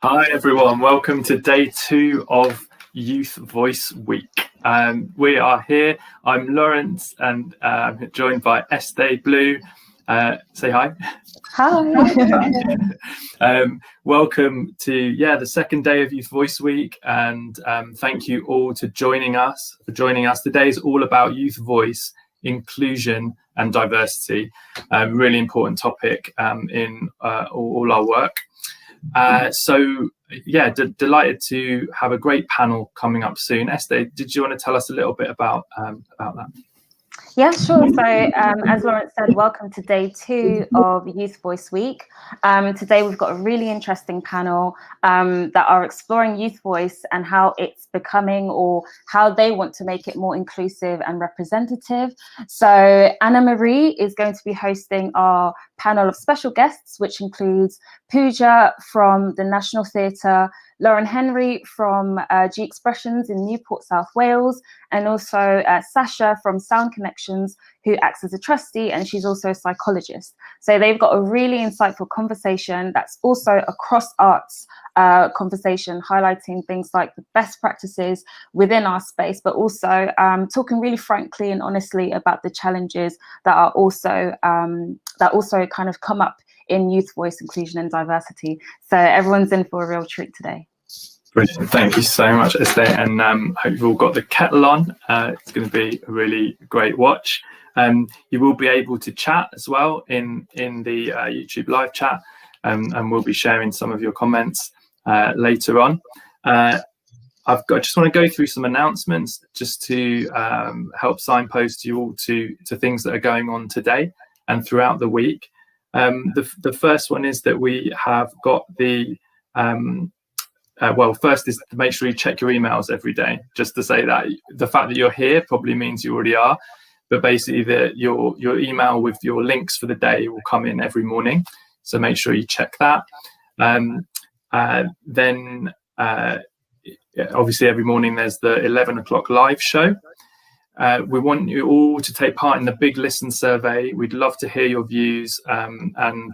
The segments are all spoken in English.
Hi everyone, welcome to day 2 of Youth Voice Week. We are here. I'm Lawrence and I'm joined by Estee Blue. Say hi. Hi. Welcome to the second day of Youth Voice Week, and thank you all for joining us. Today is all about youth voice, inclusion and diversity. Really important topic in all our work. Delighted to have a great panel coming up soon. Estee, did you want to tell us a little bit about that? Yeah, sure. So as Lawrence said, welcome to day 2 of Youth Voice Week. Today we've got a really interesting panel that are exploring youth voice and how it's becoming, or how they want to make it more inclusive and representative. So Anna Marie is going to be hosting our panel of special guests, which includes Pooja from the National Theatre, Loren Henry from G Expressions in Newport, South Wales, and also Sasha from Sound Connections, who acts as a trustee, and she's also a psychologist. So they've got a really insightful conversation that's also a cross-arts conversation, highlighting things like the best practices within our space, but also talking really frankly and honestly about the challenges that are also kind of come up in youth voice, inclusion and diversity. So everyone's in for a real treat today. Brilliant. Thank you so much, Estee, and hope you've all got the kettle on. It's going to be a really great watch. You will be able to chat as well in the YouTube live chat, and we'll be sharing some of your comments later on. I just want to go through some announcements just to help signpost you all to things that are going on today and throughout the week. The first one is that we have got the first is to make sure you check your emails every day. Just to say that the fact that you're here probably means you already are, but basically your email with your links for the day will come in every morning. So make sure you check that. Then obviously every morning there's the 11 o'clock live show. We want you all to take part in the Big Listen survey. We'd love to hear your views and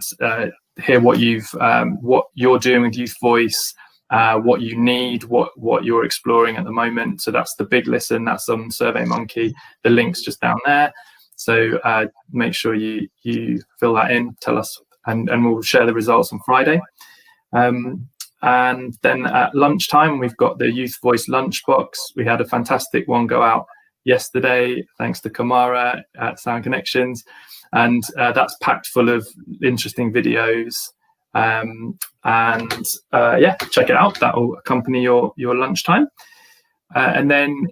hear what you're doing with Youth Voice, what you need, what you're exploring at the moment. So that's the Big Listen. That's on SurveyMonkey. The link's just down there. So make sure you fill that in. Tell us, and we'll share the results on Friday. And then at lunchtime, we've got the Youth Voice lunchbox. We had a fantastic one go out yesterday, thanks to Kamara at Sound Connections, and that's packed full of interesting videos. Check it out. That will accompany your lunchtime. And then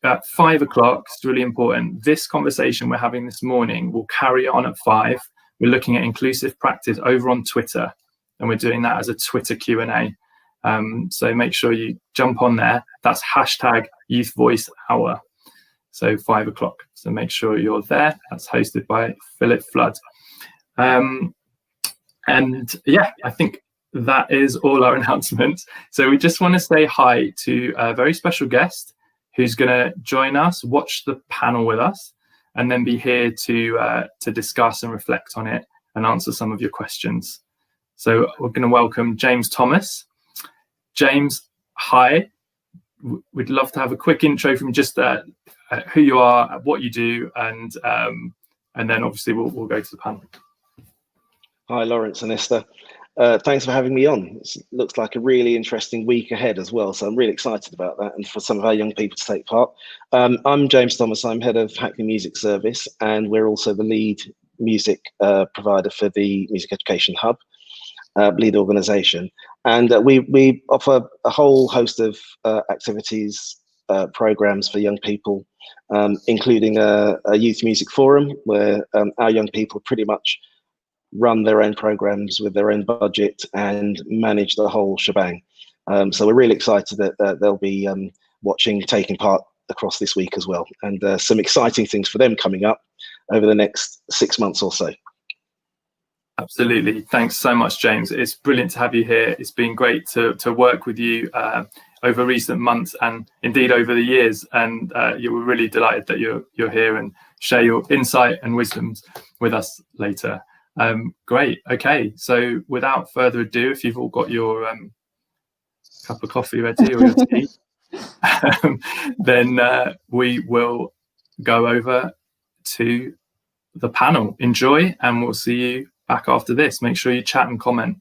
at 5 o'clock, it's really important. This conversation we're having this morning will carry on at 5. We're looking at inclusive practice over on Twitter, and we're doing that as a Twitter Q&A. So make sure you jump on there. That's hashtag Youth Voice Hour. So 5 o'clock. So make sure you're there. That's hosted by Philip Flood. I think that is all our announcements. So we just want to say hi to a very special guest who's going to join us, watch the panel with us, and then be here to discuss and reflect on it and answer some of your questions. So we're going to welcome James Thomas. James, hi. We'd love to have a quick intro from just who you are, what you do, and then obviously we'll go to the panel. Hi, Lawrence and Esther. Thanks for having me on. It looks like a really interesting week ahead as well, so I'm really excited about that and for some of our young people to take part. I'm James Thomas. I'm head of Hackney Music Service, and we're also the lead music provider for the Music Education Hub, lead organisation. And we offer a whole host of activities, programs for young people, including a youth music forum where our young people pretty much run their own programs with their own budget and manage the whole shebang. So we're really excited that they'll be taking part across this week as well. And some exciting things for them coming up over the next 6 months or so. Absolutely. Thanks so much, James. It's brilliant to have you here. It's been great to work with you over recent months and indeed over the years. And you were really delighted that you're here and share your insight and wisdoms with us later. Great. Okay. So without further ado, if you've all got your cup of coffee ready or your tea, then we will go over to the panel. Enjoy, and we'll see you back after this. Make sure you chat and comment.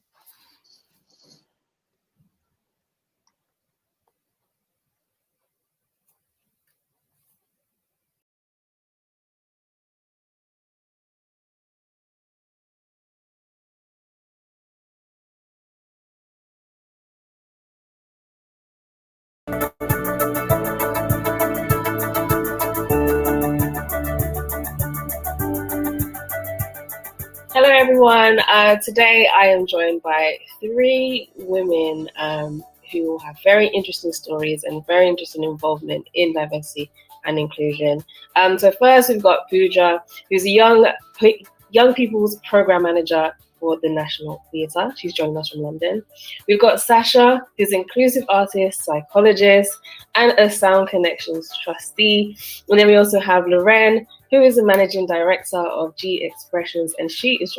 Hello everyone, today I am joined by 3 women who have very interesting stories and very interesting involvement in diversity and inclusion. So first we've got Pooja, who's a young people's program manager for the National Theatre. She's joining us from London. We've got Sasha, who's an inclusive artist, psychologist, and a Sound Connections Trustee. And then we also have Loren, who is the managing director of G Expressions, and she is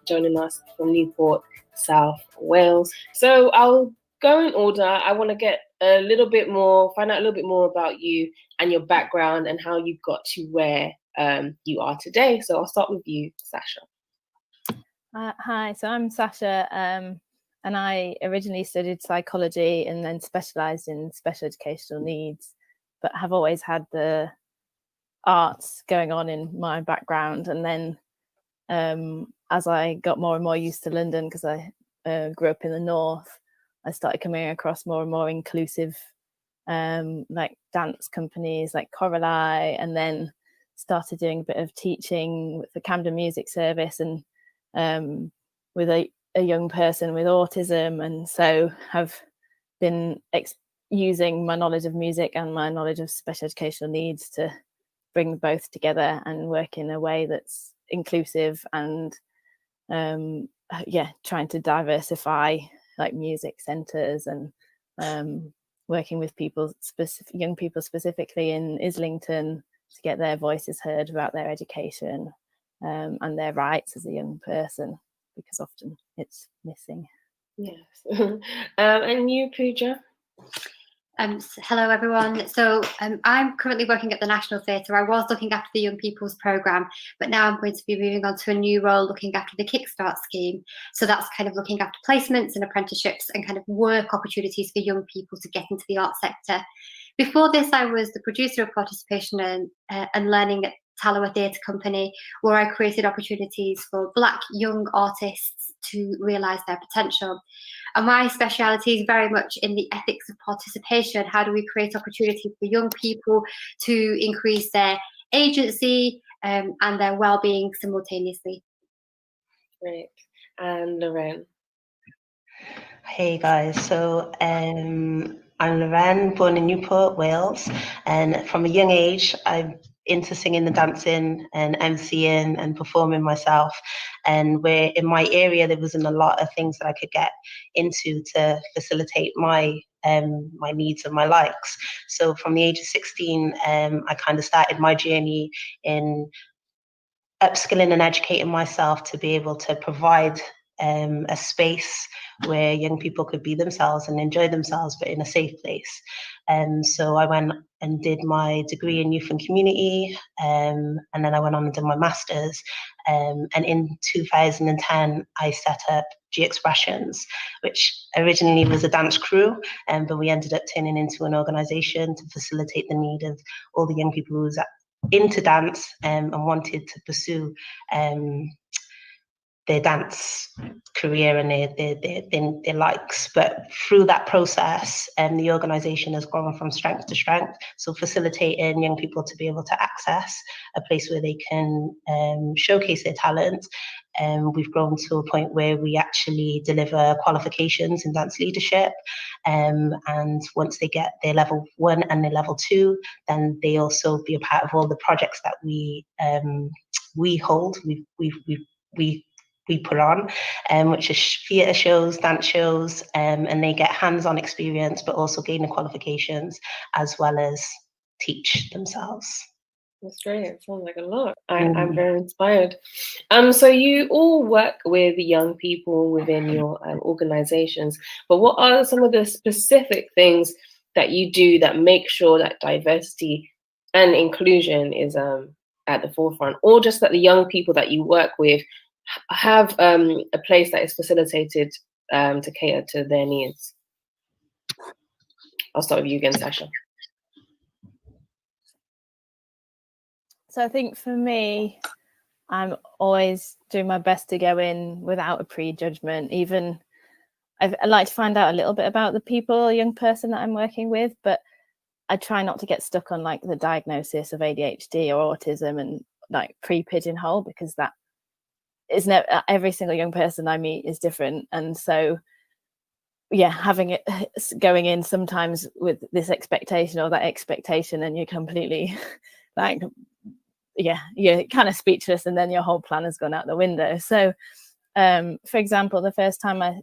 joining us from Newport, South Wales. So I'll go in order. I want to find out a little bit more about you and your background and how you got to where you are today. So I'll start with you, Sasha. Hi, so I'm Sasha, and I originally studied psychology and then specialised in special educational needs, but have always had the arts going on in my background. And then as I got more and more used to London, because I grew up in the north, I started coming across more and more inclusive like dance companies like Coralie, and then started doing a bit of teaching with the Camden Music Service and with a young person with autism, and so have been using my knowledge of music and my knowledge of special educational needs to bring both together and work in a way that's inclusive and trying to diversify like music centres and working with young people specifically in Islington to get their voices heard about their education and their rights as a young person, because often it's missing. Yes. And you, Pooja? Hello everyone. So I'm currently working at the National Theatre. I was looking after the Young People's Programme, but now I'm going to be moving on to a new role looking after the Kickstart scheme. So that's kind of looking after placements and apprenticeships and kind of work opportunities for young people to get into the arts sector. Before this, I was the producer of participation and learning at Tallowa Theatre Company, where I created opportunities for Black young artists to realise their potential. And my speciality is very much in the ethics of participation. How do we create opportunities for young people to increase their agency and their well-being simultaneously? Great. And Loren? Hey guys, so I'm Loren, born in Newport, Wales, and from a young age I'm into singing and dancing and MCing and performing myself. And where in my area there wasn't a lot of things that I could get into to facilitate my my needs and my likes. So from the age of 16, I kind of started my journey in upskilling and educating myself to be able to provide a space where young people could be themselves and enjoy themselves, but in a safe place. So I went and did my degree in youth and community, and then I went on and did my master's. And in 2010, I set up G Expressions, which originally was a dance crew, but we ended up turning into an organisation to facilitate the need of all the young people who was into dance and wanted to pursue their dance career and their likes. But through that process, the organisation has grown from strength to strength. So facilitating young people to be able to access a place where they can showcase their talent. We've grown to a point where we actually deliver qualifications in dance leadership. And once they get their level 1 and their level 2, then they also be a part of all the projects that we hold. We put on, which is theatre shows, dance shows, and they get hands-on experience, but also gain the qualifications as well as teach themselves. That's great. It sounds like a lot. I'm very inspired. So you all work with young people within your organizations, but what are some of the specific things that you do that make sure that diversity and inclusion is at the forefront, or just that the young people that you work with have a place that is facilitated to cater to their needs? I'll start with you again, Sasha. So I think for me, I'm always doing my best to go in without a prejudgment. Even I like to find out a little bit about the people, young person that I'm working with, but I try not to get stuck on like the diagnosis of ADHD or autism and like pre-pigeonhole, because that is never, every single young person I meet is different. And so, yeah, having it going in sometimes with this expectation or that expectation, and you're completely like, yeah, you're kind of speechless, and then your whole plan has gone out the window. So, for example, the first time I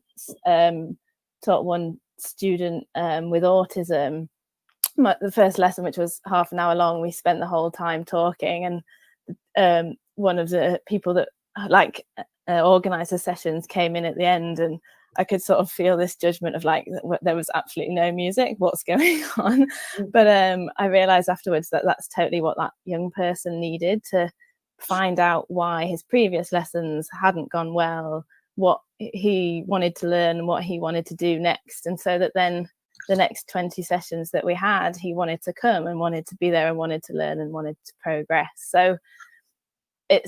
taught one student with autism, the first lesson, which was half an hour long, we spent the whole time talking, and one of the people that organized the sessions came in at the end, and I could sort of feel this judgment of like, there was absolutely no music, what's going on? But I realized afterwards that that's totally what that young person needed to find out why his previous lessons hadn't gone well, what he wanted to learn, what he wanted to do next. And so that then the next 20 sessions that we had, he wanted to come and wanted to be there and wanted to learn and wanted to progress. So I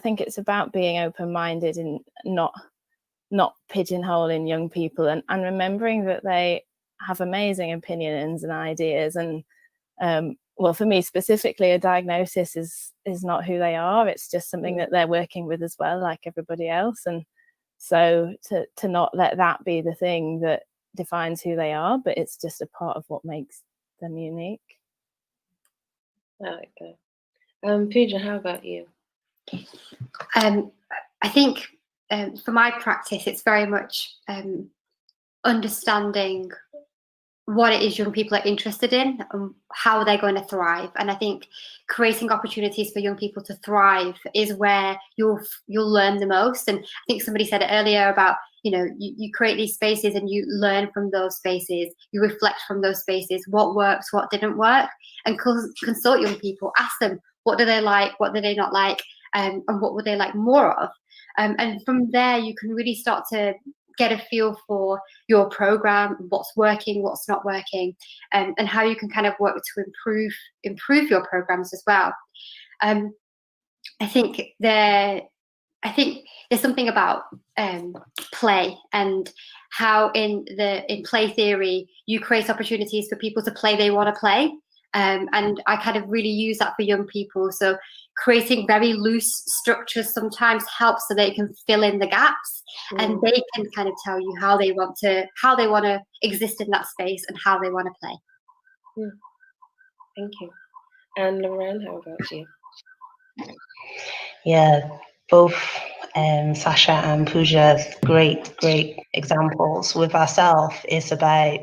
think it's about being open-minded and not pigeonholing young people, and remembering that they have amazing opinions and ideas. And well, for me specifically, a diagnosis is not who they are. It's just something that they're working with as well, like everybody else. And so to not let that be the thing that defines who they are, but it's just a part of what makes them unique. I like that. Pooja, how about you? I think for my practice, it's very much understanding what it is young people are interested in and how they're going to thrive. And I think creating opportunities for young people to thrive is where you'll learn the most. And I think somebody said it earlier about, you create these spaces and you learn from those spaces, you reflect from those spaces, what works, what didn't work, and consult young people, ask them, what do they like, what do they not like, and what would they like more of? And from there, you can really start to get a feel for your program, what's working, what's not working, and how you can kind of work to improve your programs as well. I think there's something about play, and how in play theory you create opportunities for people to play they want to play, and I kind of really use that for young people. So creating very loose structures sometimes helps, so they can fill in the gaps, and they can kind of tell you how they want to exist in that space and how they want to play. Thank you. And Loren, how about you? Yeah, both Sasha and Pooja, great examples. With ourselves, it's about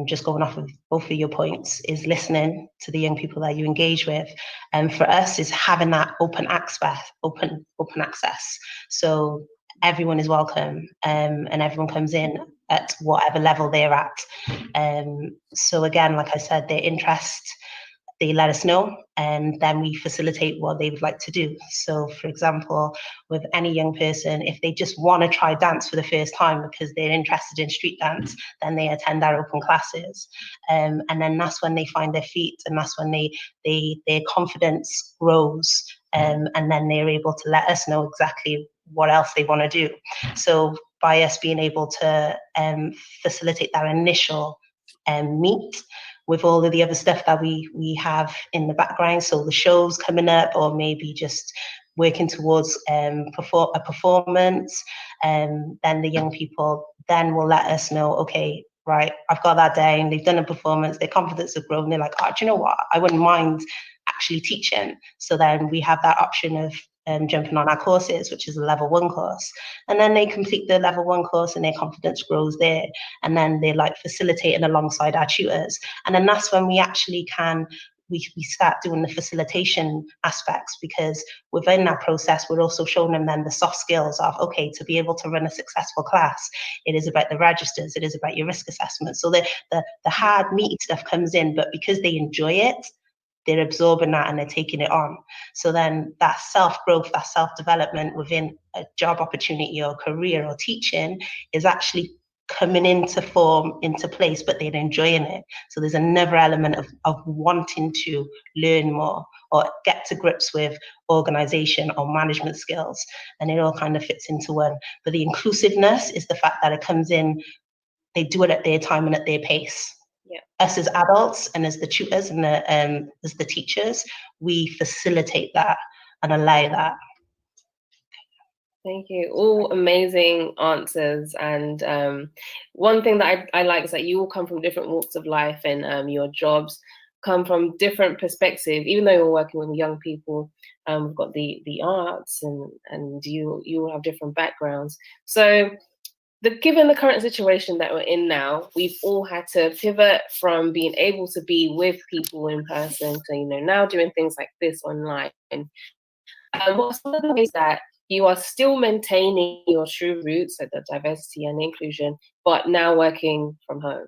just going off of both of your points, is listening to the young people that you engage with. And for us, is having that open access. So everyone is welcome, and everyone comes in at whatever level they're at. So again, like I said, their interest, they let us know, and then we facilitate what they would like to do. So for example, with any young person, if they just want to try dance for the first time because they're interested in street dance, then they attend our open classes. And then that's when they find their feet, and that's when their confidence grows, and then they're able to let us know exactly what else they want to do. So by us being able to facilitate that initial meet, with all of the other stuff that we have in the background, so the shows coming up, or maybe just working towards a performance, then the young people then will let us know, okay, right, I've got that day, and they've done a performance, their confidence has grown, they're like, oh, do you know what, I wouldn't mind actually teaching. So then we have that option of jumping on our courses, which is a level 1 course, and then they complete the level 1 course and their confidence grows there, and then they're like facilitating alongside our tutors, and then that's when we actually can we start doing the facilitation aspects, because within that process, we're also showing them then the soft skills of, okay, to be able to run a successful class, it is about the registers, it is about your risk assessment. So the hard, meaty stuff comes in, but because they enjoy it, they're absorbing that and they're taking it on. So then that self-growth, that self-development within a job opportunity or career or teaching is actually coming into form, into place, but they're enjoying it. So there's another element of wanting to learn more or get to grips with organization or management skills. And it all kind of fits into one. But the inclusiveness is the fact that it comes in, they do it at their time and at their pace. Yeah. Us as adults and as the tutors and as the teachers, we facilitate that and allow that. Thank you. All amazing answers. And one thing that I like is that you all come from different walks of life, and your jobs come from different perspectives. Even though you're working with young people, we've got the arts, and you all have different backgrounds. So given the current situation that we're in now, we've all had to pivot from being able to be with people in person to, now doing things like this online. And what's some of the ways that you are still maintaining your true roots, like the diversity and inclusion, but now working from home?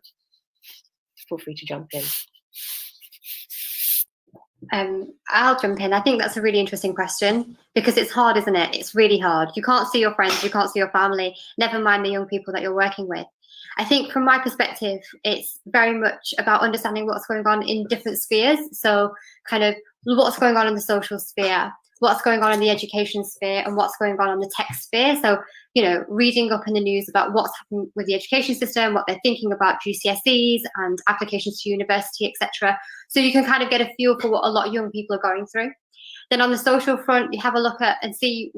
Feel free to jump in. I'll jump in. I think that's a really interesting question, because it's hard, isn't it? It's really hard. You can't see your friends, you can't see your family, never mind the young people that you're working with. I think from my perspective, it's very much about understanding what's going on in different spheres. So kind of what's going on in the social sphere, what's going on in the education sphere, and what's going on in the tech sphere. So, reading up in the news about what's happening with the education system, what they're thinking about GCSEs and applications to university, etc. So you can kind of get a feel for what a lot of young people are going through. Then on the social front, you have a look at and see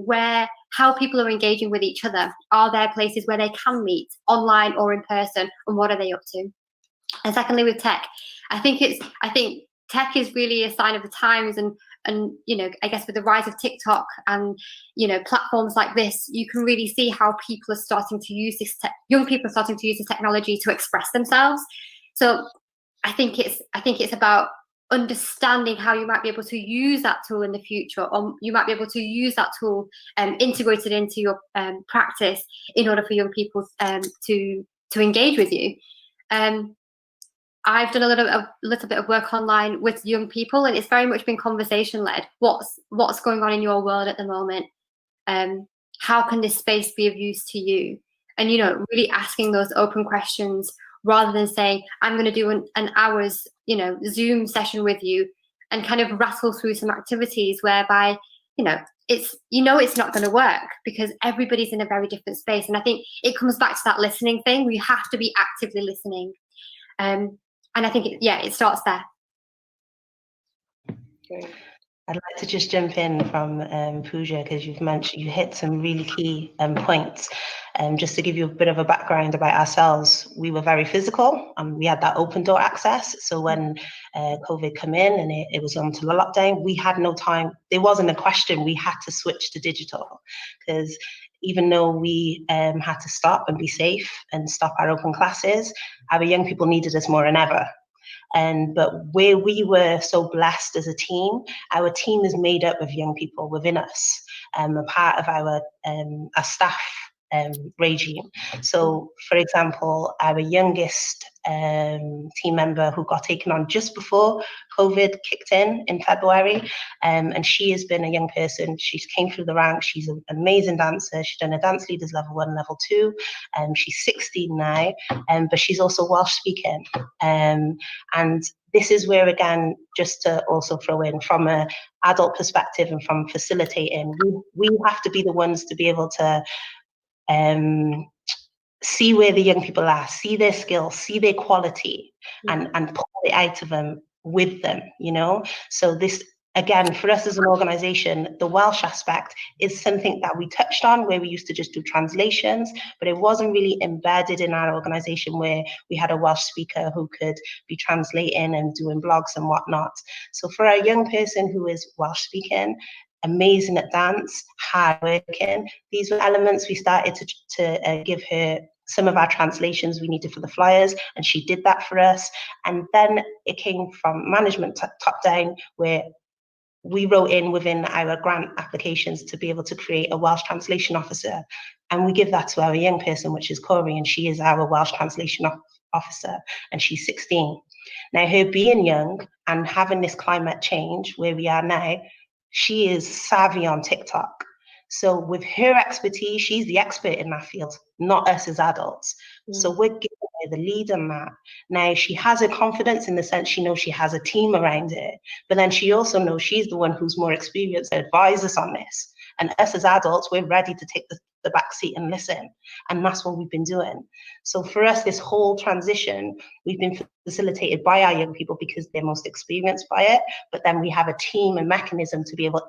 how people are engaging with each other. Are there places where they can meet online or in person, and what are they up to? And secondly, with tech, I think tech is really a sign of the times, and I guess with the rise of TikTok and platforms like this, you can really see how people are starting to use young people are starting to use this technology to express themselves. So I think it's about understanding how you might be able to use that tool in the future, or you might be able to use that tool integrated into your practice in order for young people to engage with you. I've done a little bit of work online with young people, and it's very much been conversation led. What's going on in your world at the moment? How can this space be of use to you? And really asking those open questions, rather than saying, I'm going to do an hour's Zoom session with you, and kind of rattle through some activities whereby it's not going to work, because everybody's in a very different space. And I think it comes back to that listening thing. We have to be actively listening. And I think it starts there. Okay. I'd like to just jump in from Pooja, because you hit some really key points. Just to give you a bit of a background about ourselves, we were very physical, and we had that open door access. So when COVID came in and it was onto the lockdown, we had no time. There wasn't a question. We had to switch to digital, because even though we had to stop and be safe and stop our open classes, our young people needed us more than ever. But where we were so blessed as a team, our team is made up of young people within us, a part of our staff regime. So, for example, our youngest team member, who got taken on just before COVID kicked in February, and she has been a young person. She's came through the ranks. She's an amazing dancer. She's done a dance leaders level 1, level 2. She's 16 now, but she's also Welsh speaking. And this is where, again, just to also throw in from an adult perspective and from facilitating, we have to be the ones to be able to see where the young people are, see their skills, see their quality, and pull it out of them with them, So this, again, for us as an organisation, the Welsh aspect is something that we touched on, where we used to just do translations, but it wasn't really embedded in our organisation, where we had a Welsh speaker who could be translating and doing blogs and whatnot. So for a young person who is Welsh speaking, amazing at dance, hard working, these were elements we started to give her some of our translations we needed for the flyers, and she did that for us. And then it came from management top down, where we wrote in within our grant applications to be able to create a Welsh translation officer. And we give that to our young person, which is Corey, and she is our Welsh translation officer, and she's 16. Now, her being young and having this climate change where we are now, she is savvy on TikTok. So with her expertise, she's the expert in that field, not us as adults. So we're giving her the lead on that. Now, she has her confidence in the sense she knows she has a team around her, but then she also knows she's the one who's more experienced to advise us on this. And us as adults, we're ready to take the back seat and listen. And that's what we've been doing. So for us, this whole transition, we've been facilitated by our young people because they're most experienced by it. But then we have a team and mechanism to be able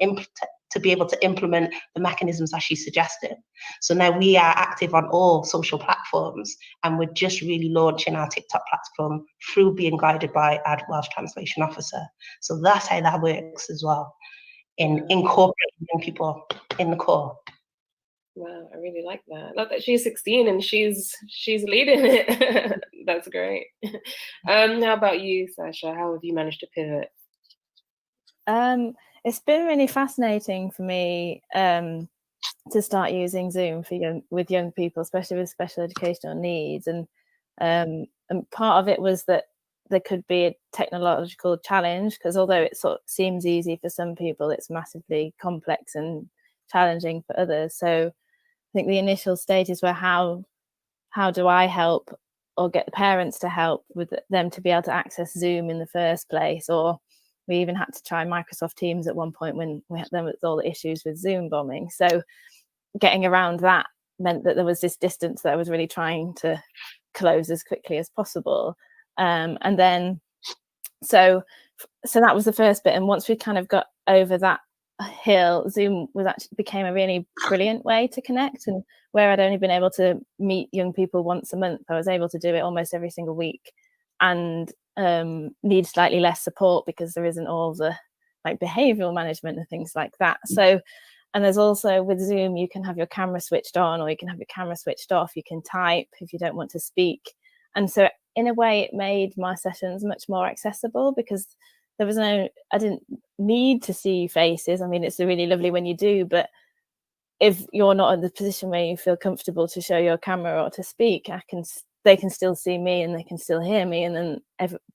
to implement the mechanisms that she suggested. So now we are active on all social platforms, and we're just really launching our TikTok platform through being guided by our Welsh translation officer. So that's how that works as well, in incorporating young people in the core. Wow, I really like that. I love that she's 16 and she's leading it. That's great. How about you, Sasha? How have you managed to pivot? It's been really fascinating for me to start using Zoom with young people, especially with special educational needs. And part of it was that there could be a technological challenge, because although it sort of seems easy for some people, it's massively complex and challenging for others. So I think the initial stages were how do I help or get the parents to help with them to be able to access Zoom in the first place? Or we even had to try Microsoft Teams at one point when we had them with all the issues with Zoom bombing. So getting around that meant that there was this distance that I was really trying to close as quickly as possible. And then so that was the first bit. And once we kind of got over that hill, Zoom became a really brilliant way to connect. And where I'd only been able to meet young people once a month, I was able to do it almost every single week, and need slightly less support because there isn't all the like behavioral management and things like that. So, and there's also with Zoom, you can have your camera switched on or you can have your camera switched off. You can type if you don't want to speak. And so in a way it made my sessions much more accessible, because I didn't need to see faces. I mean, it's really lovely when you do, but if you're not in the position where you feel comfortable to show your camera or to speak, they can still see me and they can still hear me, and then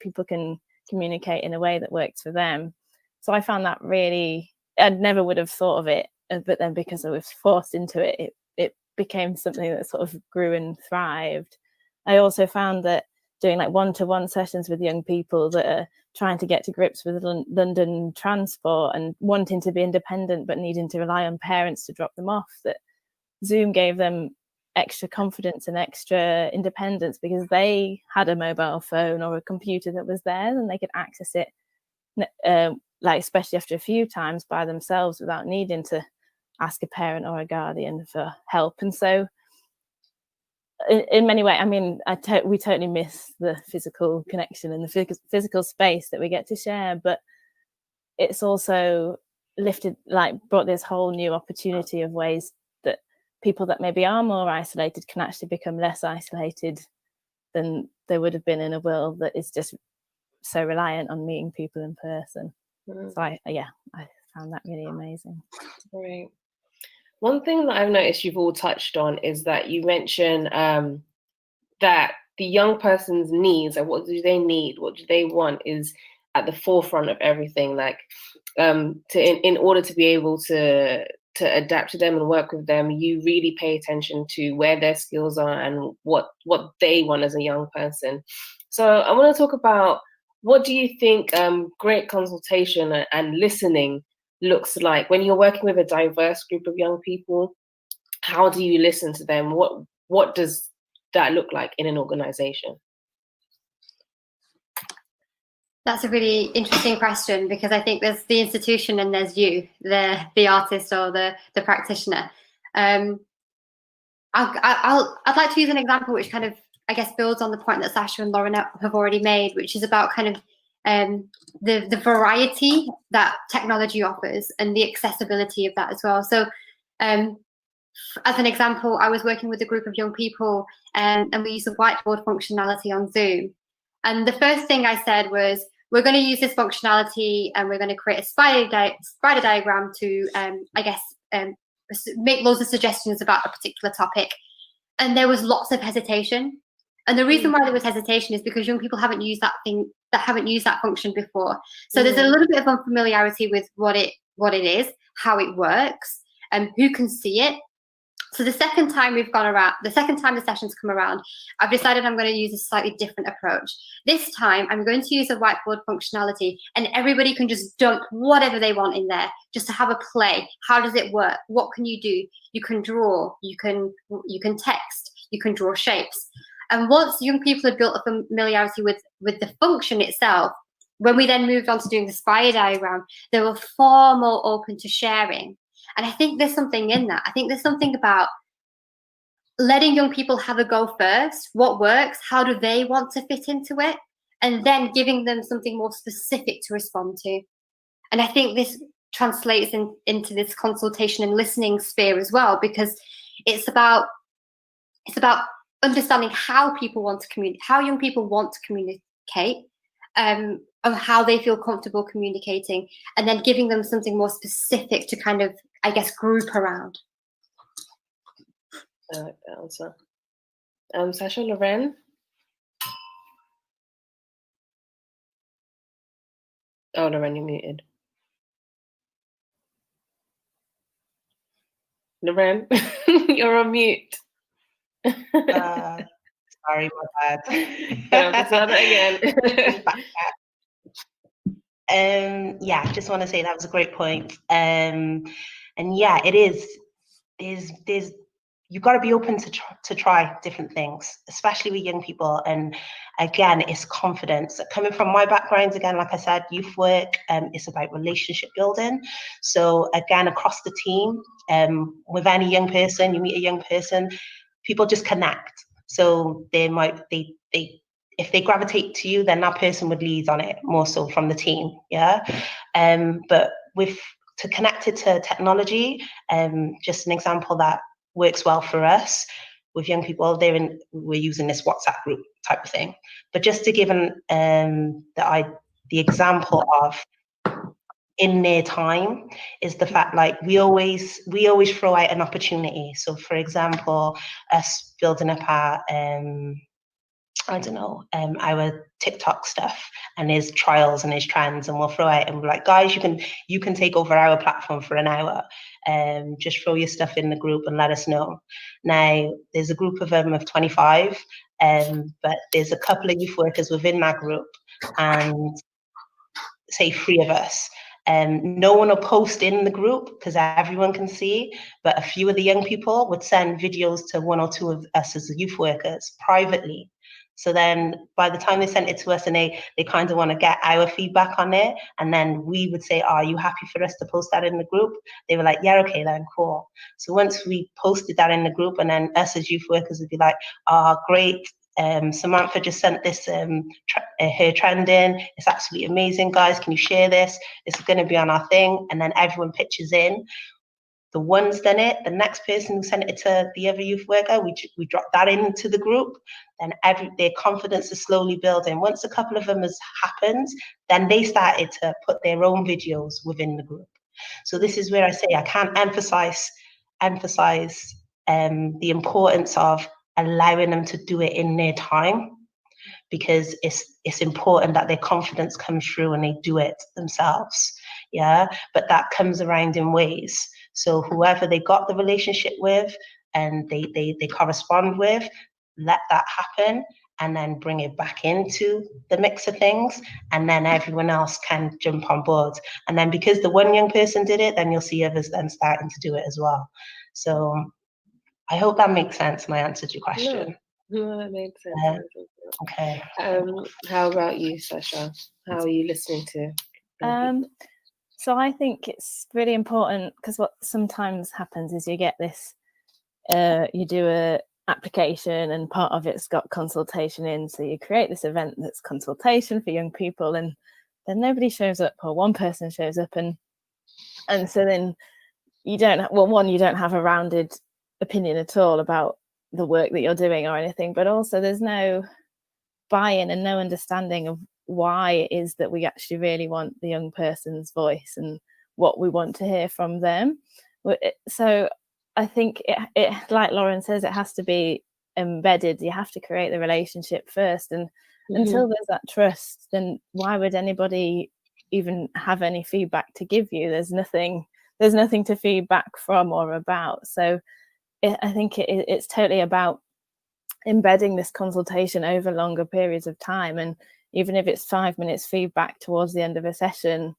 people can communicate in a way that works for them. So I found that really, I never would have thought of it, but then because I was forced into it, it became something that sort of grew and thrived. I also found that doing like one-to-one sessions with young people that are trying to get to grips with London transport and wanting to be independent but needing to rely on parents to drop them off, that Zoom gave them extra confidence and extra independence because they had a mobile phone or a computer that was theirs and they could access it, like especially after a few times by themselves without needing to ask a parent or a guardian for help. And so in many ways, I mean, we totally miss the physical connection and the physical space that we get to share, but it's also brought this whole new opportunity of ways that people that maybe are more isolated can actually become less isolated than they would have been in a world that is just so reliant on meeting people in person. So I found that really amazing. Great. One thing that I've noticed you've all touched on is that you mentioned that the young person's needs, and what do they need, what do they want, is at the forefront of everything. Like in order to be able to adapt to them and work with them, you really pay attention to where their skills are and what they want as a young person. So I want to talk about, what do you think great consultation and listening looks like when you're working with a diverse group of young people? How do you listen to them? What does that look like in an organization? That's a really interesting question, because I think there's the institution and there's you, the artist or the practitioner. I'd like to use an example which kind of, I guess, builds on the point that Sasha and Loren have already made, which is about kind of the variety that technology offers and the accessibility of that as well. So as an example, I was working with a group of young people, and we used the whiteboard functionality on Zoom. And the first thing I said was, we're going to use this functionality and we're going to create a spider diagram to, make loads of suggestions about a particular topic. And there was lots of hesitation. And the reason why there was hesitation is because young people haven't used that function before. So there's a little bit of unfamiliarity with what it is, how it works, and who can see it. So the second time the sessions come around, I've decided I'm going to use a slightly different approach. This time, I'm going to use a whiteboard functionality, and everybody can just dump whatever they want in there, just to have a play. How does it work? What can you do? You can draw, you can text, you can draw shapes. And once young people have built a familiarity with the function itself, when we then moved on to doing the spider diagram, they were far more open to sharing. And I think there's something in that. I think there's something about letting young people have a go first. What works? How do they want to fit into it? And then giving them something more specific to respond to. And I think this translates into this consultation and listening sphere as well, because it's about understanding how people want to communicate, how young people want to communicate, of how they feel comfortable communicating, and then giving them something more specific to kind of, I guess, group around. I like that answer. Sasha, Loren? Oh, Loren, you're muted. Loren, you're on mute. Sorry, my bad. Let's start it again. Yeah, I just want to say that was a great point. And yeah, it is. There's you've got to be open to try different things, especially with young people. And again, it's confidence. Coming from my background, again, like I said, youth work, it's about relationship building. So again, across the team, with any young person, you meet a young person, people just connect. So if they gravitate to you, then that person would lead on it more so from the team. Yeah. But to connect it to technology, just an example that works well for us with young people, we're using this WhatsApp group type of thing. But just to give the example of in their time is the fact, like, we always throw out an opportunity. So for example, us building up our our TikTok stuff, and his trials and his trends, and we'll throw out and we're like, guys, you can take over our platform for an hour, just throw your stuff in the group and let us know. Now there's a group of 25, but there's a couple of youth workers within that group, and say 3 of us. No one will post in the group because everyone can see, but a few of the young people would send videos to 1 or 2 of us as the youth workers privately. So then by the time they sent it to us and they kind of want to get our feedback on it, and then we would say, are you happy for us to post that in the group? They were like, yeah, okay, then cool. So once we posted that in the group, and then us as youth workers would be like, great, Samantha just sent this her trend in. It's absolutely amazing, guys. Can you share this? It's going to be on our thing. And then everyone pitches in. The one's done it. The next person who sent it to the other youth worker, we drop that into the group. Then their confidence is slowly building. Once a couple of them has happened, then they started to put their own videos within the group. So this is where I say I can't emphasize the importance of allowing them to do it in their time, because it's important that their confidence comes through and they do it themselves. Yeah, but that comes around in ways. So whoever they got the relationship with and they correspond with, let that happen, and then bring it back into the mix of things, and then everyone else can jump on board. And then because the one young person did it, then you'll see others then starting to do it as well. So I hope that makes sense and I answered your question. No, that makes sense. Okay. How about you, Sasha? How are you listening to? So I think it's really important, because what sometimes happens is you get this, you do a application and part of it's got consultation in. So you create this event that's consultation for young people, and then nobody shows up, or one person shows up, and so then you don't have a rounded opinion at all about the work that you're doing or anything, but also there's no buy-in and no understanding of why it is that we actually really want the young person's voice and what we want to hear from them. So I think it like Loren says, it has to be embedded. You have to create the relationship first, and until there's that trust, then why would anybody even have any feedback to give you? There's nothing to feedback from or about. So I think it's totally about embedding this consultation over longer periods of time, and even if it's 5 minutes feedback towards the end of a session,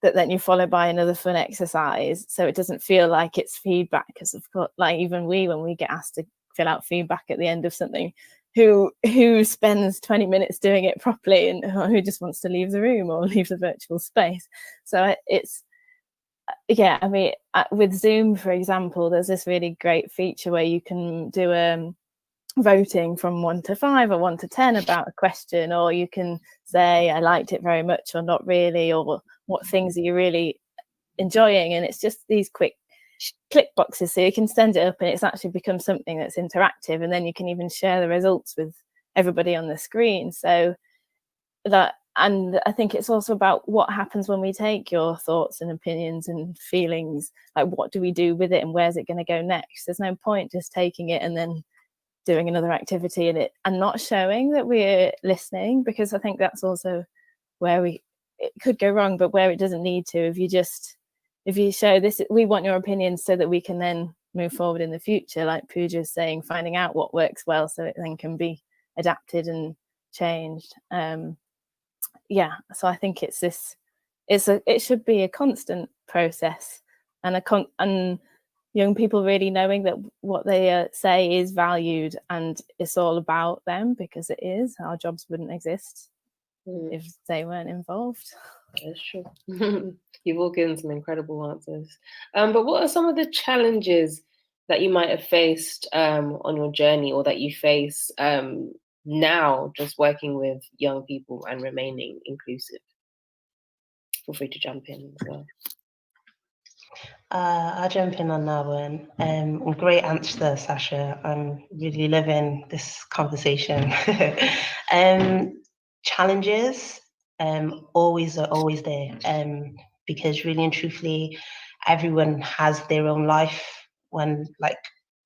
that then you follow by another fun exercise, so it doesn't feel like it's feedback. Because of course, like even when we get asked to fill out feedback at the end of something, who spends 20 minutes doing it properly, and who just wants to leave the room or leave the virtual space? So it's, yeah, I mean, with Zoom, for example, there's this really great feature where you can do voting from 1 to 5 or 1 to 10 about a question, or you can say I liked it very much or not really, or what things are you really enjoying, and it's just these quick click boxes, so you can send it up and it's actually become something that's interactive, and then you can even share the results with everybody on the screen. So that, and I think it's also about what happens when we take your thoughts and opinions and feelings, like what do we do with it and where's it going to go next? There's no point just taking it and then doing another activity in it and not showing that we're listening, because I think that's also where it could go wrong, but where it doesn't need to. If you show this, we want your opinions so that we can then move forward in the future, like Pooja is saying, finding out what works well so it then can be adapted and changed. Yeah, so I think it should be a constant process, and young people really knowing that what they say is valued and it's all about them, because it is. Our jobs wouldn't exist if they weren't involved. That's true. You've all given some incredible answers. But what are some of the challenges that you might have faced on your journey, or that you face now just working with young people and remaining inclusive? Feel free to jump in as well. I'll jump in on that one. Great answer, Sasha. I'm really loving this conversation. Challenges always there, because really and truthfully, everyone has their own life. When like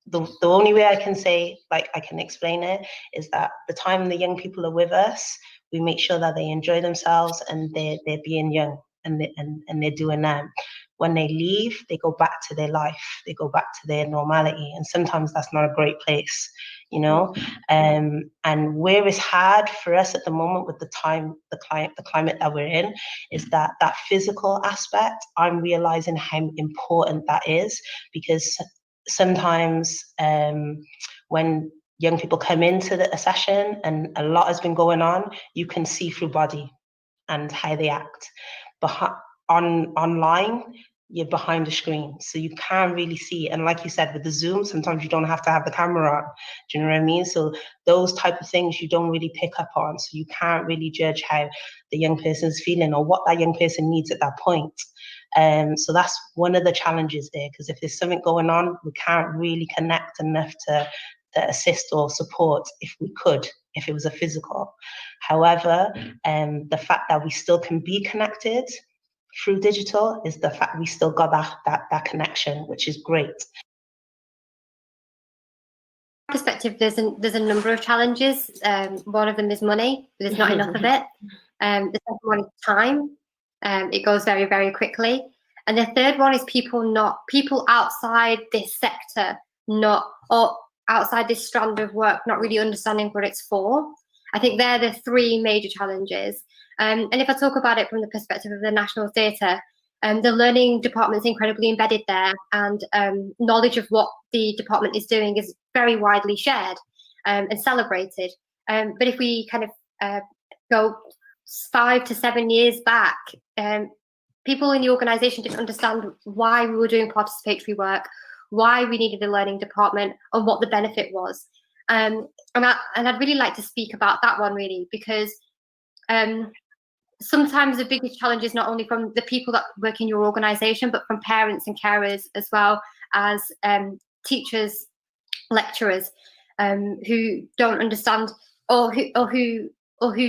the only way I can say, like I can explain it, is that the time the young people are with us, we make sure that they enjoy themselves and they're being young and they're doing that. When they leave, they go back to their life, they go back to their normality, and sometimes that's not a great place, you know. And where it's hard for us at the moment with the climate that we're in, is that physical aspect. I'm realizing how important that is, because sometimes when young people come into a session and a lot has been going on, you can see through body and how they act. But online, you're behind the screen, so you can't really see. And like you said, with the Zoom, sometimes you don't have to have the camera on. Do you know what I mean? So those type of things you don't really pick up on. So you can't really judge how the young person's feeling or what that young person needs at that point. So that's one of the challenges there, because if there's something going on, we can't really connect enough to assist or support if it was a physical. However, the fact that we still can be connected through digital is the fact we still got that connection, which is great. Perspective, there's a number of challenges. One of them is money. There's not enough of it. The second one is time. It goes very, very quickly. And the third one is people outside this sector, or outside this strand of work, not really understanding what it's for. I think they're the three major challenges. And if I talk about it from the perspective of the National Theatre, the learning department is incredibly embedded there, and knowledge of what the department is doing is very widely shared and celebrated. But if we kind of go 5 to 7 years back, people in the organisation didn't understand why we were doing participatory work, why we needed a learning department, and what the benefit was. And I'd really like to speak about that one, really, because sometimes the biggest challenge is not only from the people that work in your organisation, but from parents and carers, as well as teachers lecturers who don't understand or who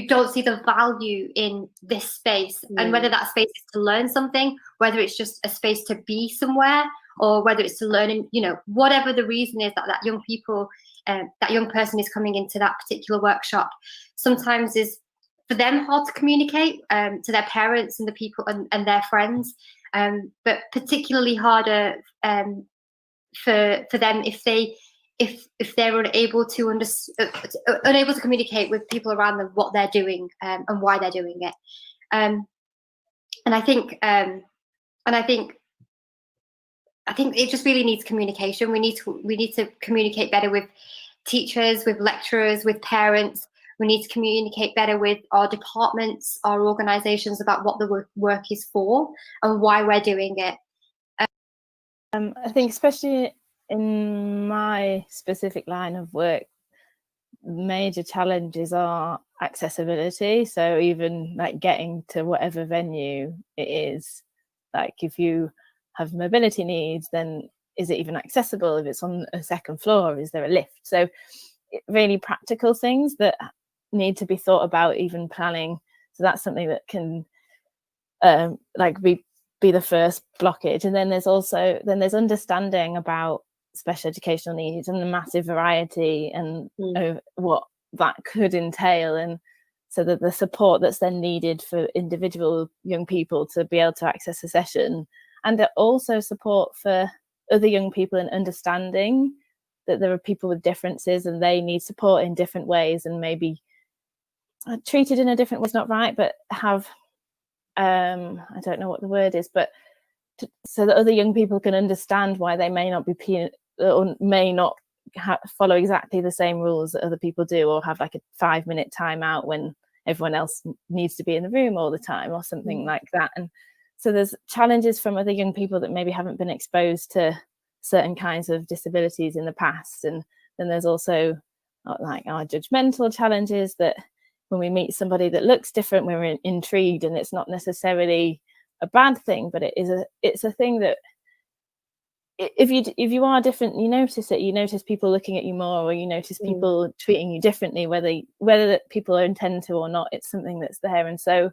don't see the value in this space, and whether that space is to learn something, whether it's just a space to be somewhere, or whether it's to learn, whatever the reason is that that young person is coming into that particular workshop, sometimes is for them hard to communicate to their parents and the people and their friends, but particularly harder for them if they're unable to communicate with people around them what they're doing and why they're doing it. And I think it just really needs communication. We need to communicate better with teachers, with lecturers, with parents. We need to communicate better with our departments, our organisations, about what the work is for and why we're doing it. I think especially in my specific line of work, major challenges are accessibility. So even like getting to whatever venue it is, like if you have mobility needs, then is it even accessible? If it's on a second floor, is there a lift? So really practical things that need to be thought about, even planning. So that's something that can be the first blockage. And then there's understanding about special educational needs and the massive variety and what that could entail, and so that the support that's then needed for individual young people to be able to access a session, and also support for other young people in understanding that there are people with differences and they need support in different ways, and maybe treated in a different way is not right, but have I don't know what the word is, but so that other young people can understand why they may not be or may not follow exactly the same rules that other people do, or have like a 5-minute timeout when everyone else needs to be in the room all the time, or something like that. And so there's challenges from other young people that maybe haven't been exposed to certain kinds of disabilities in the past. And then there's also like our judgmental challenges, that when we meet somebody that looks different, we're intrigued, and it's not necessarily a bad thing, but it's a thing that if you are different, you notice it. You notice people looking at you more, or you notice people treating you differently, whether people are intended to or not. It's something that's there. And so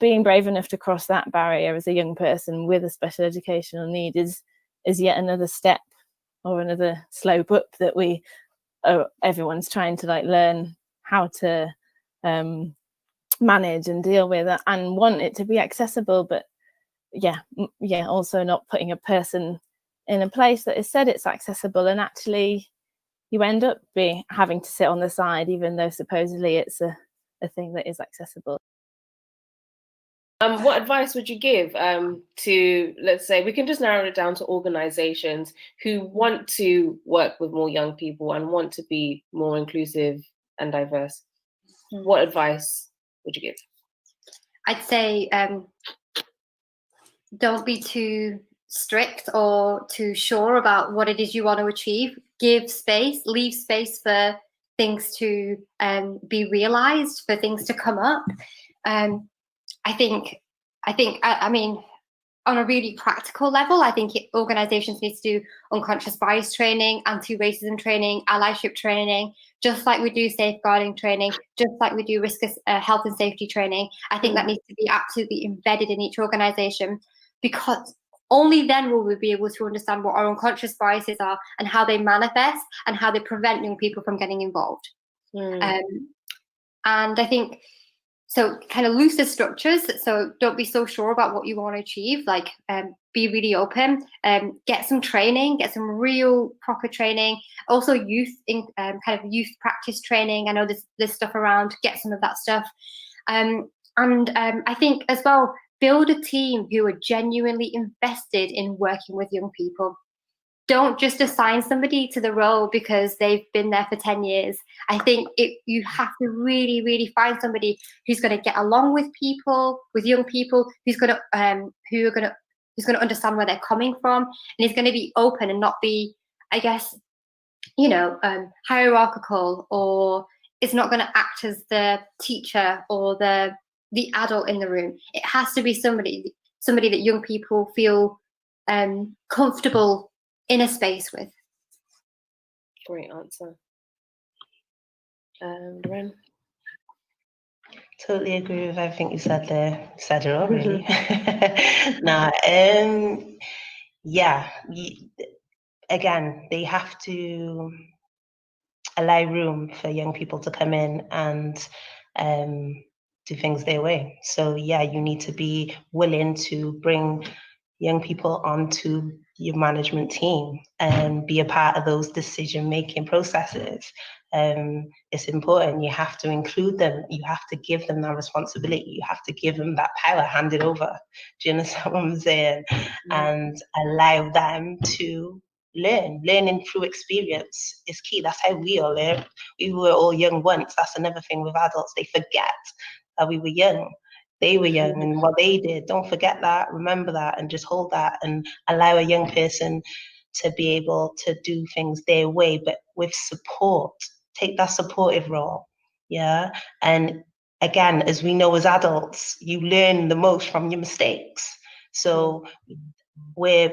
being brave enough to cross that barrier as a young person with a special educational need is yet another step, or another slope up that everyone's trying to learn how to manage and deal with it, and want it to be accessible. But also not putting a person in a place that is said it's accessible, and actually you end up having to sit on the side, even though supposedly it's a thing that is accessible. What advice would you give to, let's say, we can just narrow it down to organizations who want to work with more young people and want to be more inclusive and diverse? What advice would you give? I'd say don't be too strict or too sure about what it is you want to achieve. Give space, leave space for things to be realized, for things to come up. I mean, on a really practical level, I think organizations need to do unconscious bias training, anti-racism training, allyship training, just like we do safeguarding training, just like we do risk health and safety training. I think that needs to be absolutely embedded in each organization, because only then will we be able to understand what our unconscious biases are and how they manifest and how they prevent young people from getting involved. And I think, so kind of looser structures. So don't be so sure about what you want to achieve. Be really open. Get some training. Get some real proper training. Also, youth practice training. I know there's stuff around. Get some of that stuff. I think as well, build a team who are genuinely invested in working with young people. Don't just assign somebody to the role because they've been there for 10 years. I think you have to really, really find somebody who's going to get along with people, with young people, who's going to understand where they're coming from, and is going to be open and not be, I guess, hierarchical, or is not going to act as the teacher or the adult in the room. It has to be somebody that young people feel comfortable in a space with. Great answer. Loren? Totally agree with everything you said there. Said it all, really. Nah, yeah. Again, they have to allow room for young people to come in and do things their way. So yeah, you need to be willing to bring young people onto your management team and be a part of those decision-making processes. It's important. You have to include them. You have to give them that responsibility. You have to give them that power, hand it over. Do you understand what I'm saying? And allow them to learn. Learning through experience is key. That's how we all learn. We were all young once. That's another thing with adults. They forget that we were young. They were young and what they did. Don't forget that. Remember that and just hold that and allow a young person to be able to do things their way, but with support. Take that supportive role. Yeah. And again, as we know as adults, you learn the most from your mistakes. So where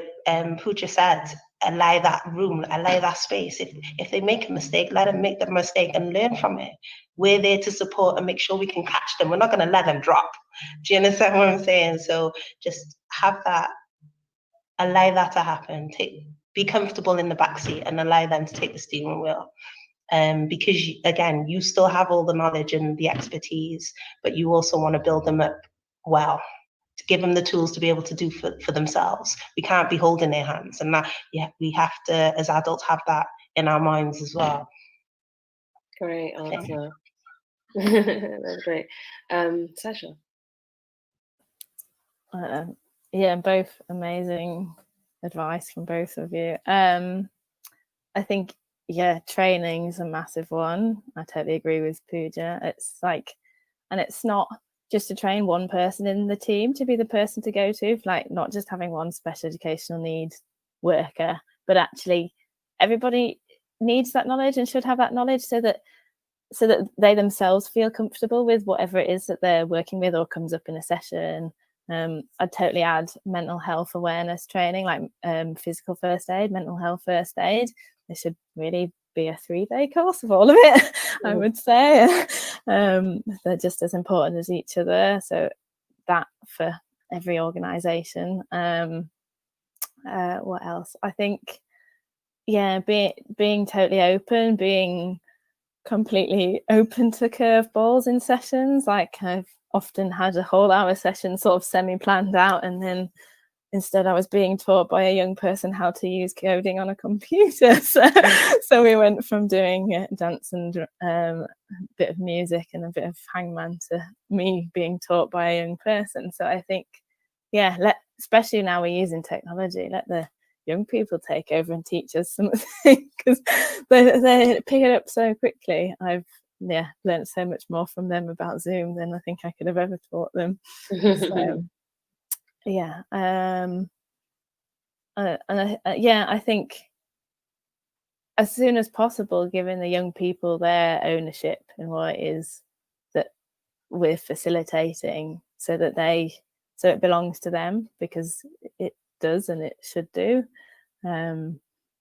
Pooja said, allow that room, allow that space. If they make a mistake, let them make the mistake and learn from it. We're there to support and make sure we can catch them. We're not going to let them drop. Do you understand what I'm saying? So just have that, allow that to happen. Be comfortable in the backseat and allow them to take the steering wheel. Because again, you still have all the knowledge and the expertise, but you also want to build them up well, to give them the tools to be able to do for themselves. We can't be holding their hands, and that we have to, as adults, have that in our minds as well. Great answer. That's great. Sasha? Yeah, both amazing advice from both of you. I think, yeah, training is a massive one. I totally agree with Pooja. It's like, and it's not just to train one person in the team to be the person to go to, like not just having one special educational needs worker, but actually everybody needs that knowledge and should have that knowledge so that they themselves feel comfortable with whatever it is that they're working with or comes up in a session. I'd totally add mental health awareness training, like physical first aid, mental health first aid. There should really be a 3-day course of all of it, I would say. They're just as important as each other. So that for every organisation. What else? I think, yeah, being totally open, being completely open to curveballs in sessions. Like I've often had a whole hour session sort of semi-planned out, and then instead I was being taught by a young person how to use coding on a computer. So we went from doing dance and a bit of music and a bit of hangman to me being taught by a young person. So I think, yeah, especially now we're using technology, let the young people take over and teach us something, because they pick it up so quickly. I've learned so much more from them about Zoom than I think I could have ever taught them. So yeah, and I think as soon as possible, giving the young people their ownership in what it is that we're facilitating, so it belongs to them, because it does and it should do.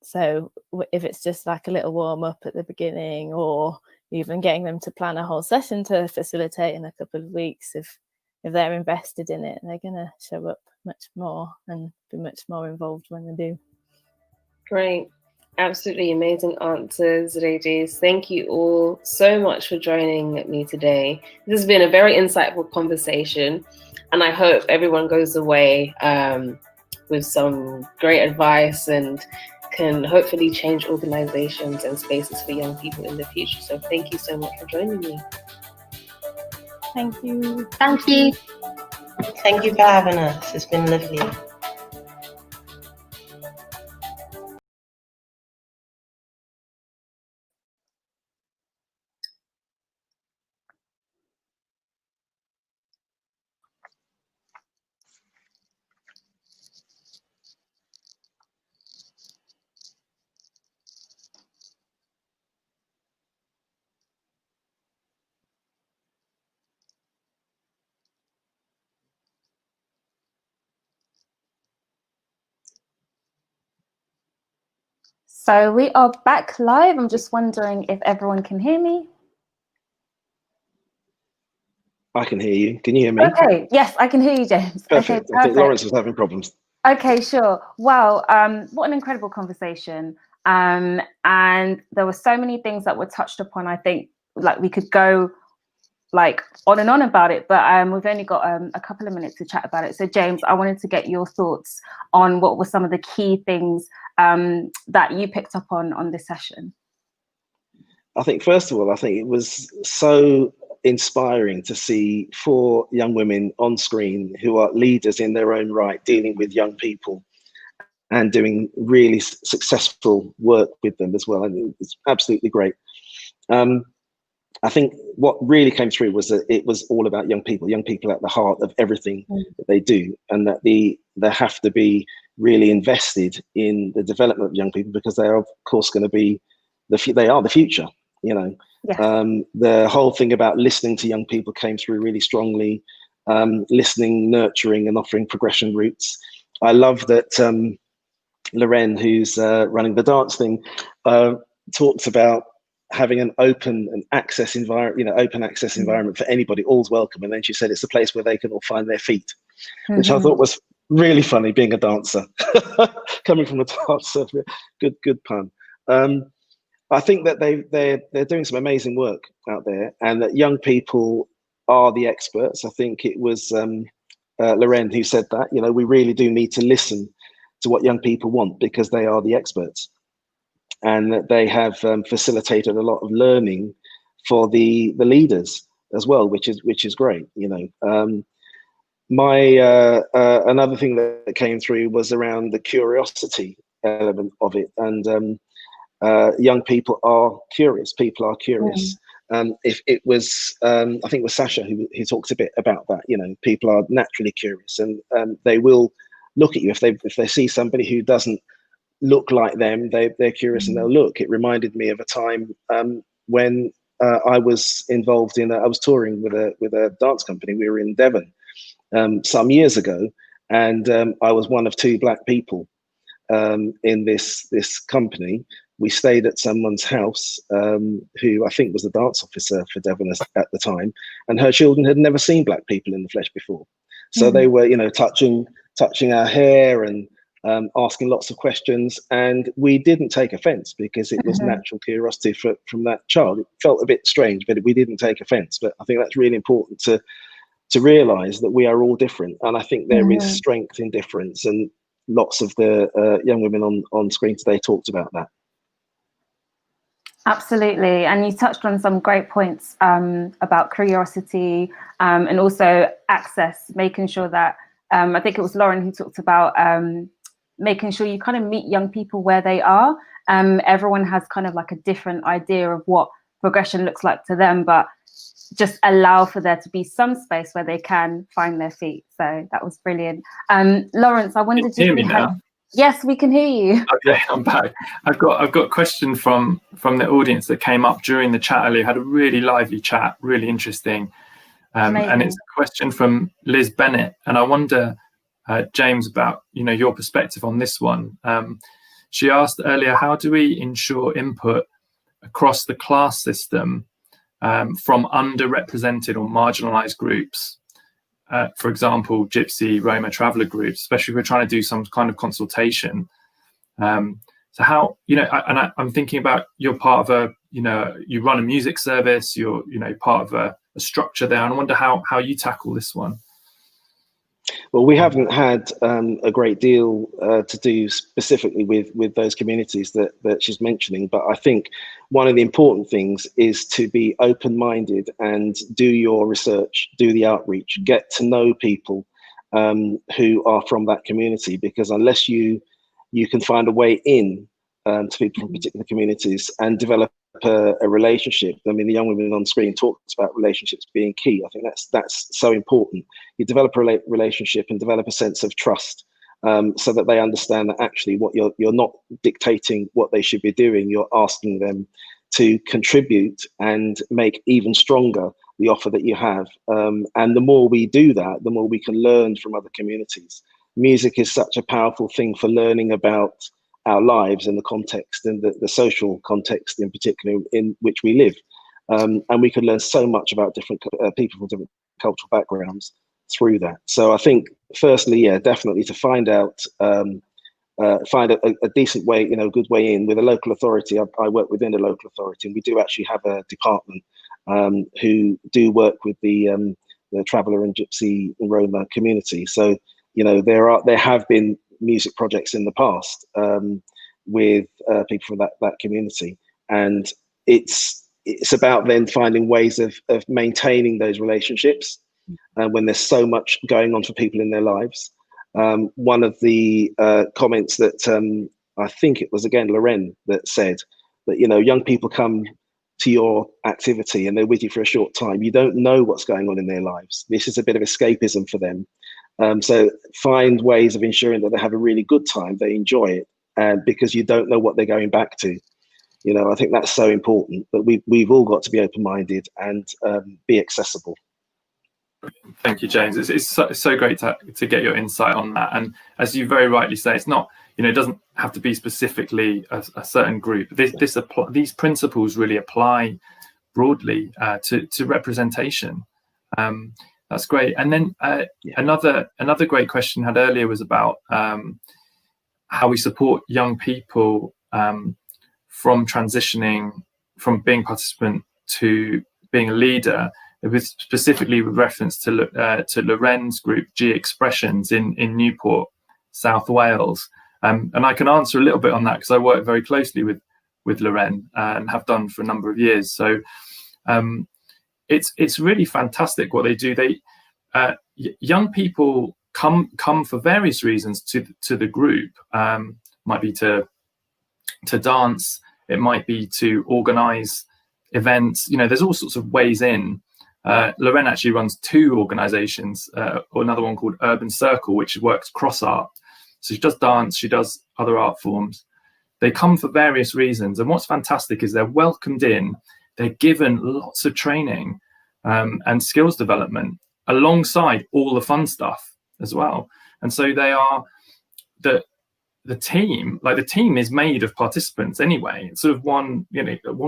So if it's just like a little warm up at the beginning, or even getting them to plan a whole session to facilitate in a couple of weeks, if they're invested in it, they're going to show up much more and be much more involved when they do. Great. Absolutely amazing answers, ladies. Thank you all so much for joining me today. This has been a very insightful conversation, and I hope everyone goes away with some great advice and can hopefully change organizations and spaces for young people in the future. So thank you so much for joining me. Thank you. Thank you. Thank you for having us. It's been lovely. So we are back live. I'm just wondering if everyone can hear me. I can hear you. Can you hear me? Okay, yes, I can hear you, James. Perfect. Okay, I think Lawrence was having problems. Okay, sure. Wow, what an incredible conversation. And there were so many things that were touched upon. I think like we could go like on and on about it, but we've only got a couple of minutes to chat about it. So James, I wanted to get your thoughts on what were some of the key things that you picked up on this session. I think first of all, I think it was so inspiring to see 4 young women on screen who are leaders in their own right, dealing with young people and doing really successful work with them as well. And it's absolutely great. I think what really came through was that it was all about young people at the heart of everything that they do, and that they have to be really invested in the development of young people, because they are, of course, going to be they are the future. You know, yes. The whole thing about listening to young people came through really strongly. Listening, nurturing, and offering progression routes. I love that Loren, who's running the dance thing, talks about having an open and access environment, open access environment for anybody, all's welcome. And then she said it's a place where they can all find their feet, which I thought was really funny, being a dancer, coming from a dancer. Good pun. I think that they're doing some amazing work out there, and that young people are the experts. I think it was Loren who said that, we really do need to listen to what young people want, because they are the experts. And that they have facilitated a lot of learning for the leaders as well, which is great. Another thing that came through was around the curiosity element of it, and young people are curious. People are curious. If it was, I think it was Sasha who talked a bit about that. People are naturally curious, and they will look at you if they see somebody who doesn't look like them. They're curious and they'll look. It reminded me of a time when I was involved in I was touring with a dance company. We were in Devon some years ago, and I was one of 2 black people in this company. We stayed at someone's house who I think was the dance officer for Devon at the time, and her children had never seen black people in the flesh before. So they were, touching our hair and asking lots of questions, and we didn't take offense, because it was natural curiosity from that child. It felt a bit strange, but we didn't take offense. But I think that's really important to realize that we are all different, and I think there is strength in difference, and lots of the young women on screen today talked about that. Absolutely, and you touched on some great points about curiosity and also access, making sure that I think it was Loren who talked about making sure you kind of meet young people where they are. Everyone has kind of like a different idea of what progression looks like to them, but just allow for there to be some space where they can find their feet. So that was brilliant. Lawrence, I wondered if you had... Yes, we can hear you. Okay, I'm back. I've got a question from the audience that came up during the chat earlier. Had a really lively chat, really interesting. And it's a question from Liz Bennett, and I wonder, James, about your perspective on this one. She asked earlier, how do we ensure input across the class system from underrepresented or marginalized groups? For example, Gypsy, Roma, traveller groups, especially if we're trying to do some kind of consultation. So how, I'm thinking about you're part of you run a music service, you're, part of a structure there, and I wonder how you tackle this one. Well, we haven't had a great deal to do specifically with those communities that she's mentioning, but I think one of the important things is to be open-minded and do your research, do the outreach, get to know people who are from that community, because unless you can find a way in to people from particular communities and develop a relationship. I mean, the young women on screen talked about relationships being key. I think that's so important. You develop a relationship and develop a sense of trust, so that they understand that actually what you're not dictating what they should be doing. You're asking them to contribute and make even stronger the offer that you have. And the more we do that, the more we can learn from other communities. Music is such a powerful thing for learning about our lives and the context and the social context in particular in which we live. And we could learn so much about different people from different cultural backgrounds through that. So I think, firstly, yeah, definitely to find out, find a decent way, a good way in with a local authority. I work within a local authority, and we do actually have a department who do work with the traveller and gypsy and Roma community. So, there have been music projects in the past with people from that community, and it's about then finding ways of maintaining those relationships when there's so much going on for people in their lives. One of the comments that I think it was again Loren that said that young people come to your activity and they're with you for a short time. You don't know what's going on in their lives. This is a bit of escapism for them. So find ways of ensuring that they have a really good time, they enjoy it, because you don't know what they're going back to. I think that's so important, that we've all got to be open-minded and be accessible. Thank you, James. It's so great to get your insight on that. And as you very rightly say, it's not, it doesn't have to be specifically a certain group. These principles really apply broadly to representation. That's great. And then another great question I had earlier was about how we support young people from transitioning from being participant to being a leader, specifically with reference to Loren's group, G Expressions in Newport, South Wales. And I can answer a little bit on that because I work very closely with Loren and have done for a number of years. So it's really fantastic what they do. Young people come for various reasons to the group. Might be to dance, it might be to organize events. There's all sorts of ways in. Loren actually runs two organizations, or another one called Urban Circle, which works cross art. So she does dance, she does other art forms. They come for various reasons, and what's fantastic is they're welcomed in, they're given lots of training and skills development alongside all the fun stuff as well. And so they are the team is made of participants anyway. It's sort of one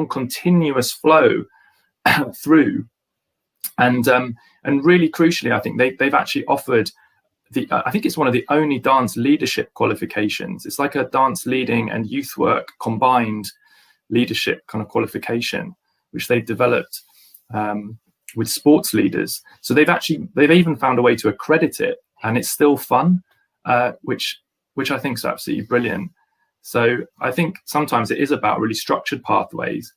continuous flow through. And really crucially, I think they've actually offered I think it's one of the only dance leadership qualifications. It's like a dance leading and youth work combined leadership kind of qualification, which they've developed with sports leaders. So they've even found a way to accredit it, and it's still fun, which I think is absolutely brilliant. So I think sometimes it is about really structured pathways.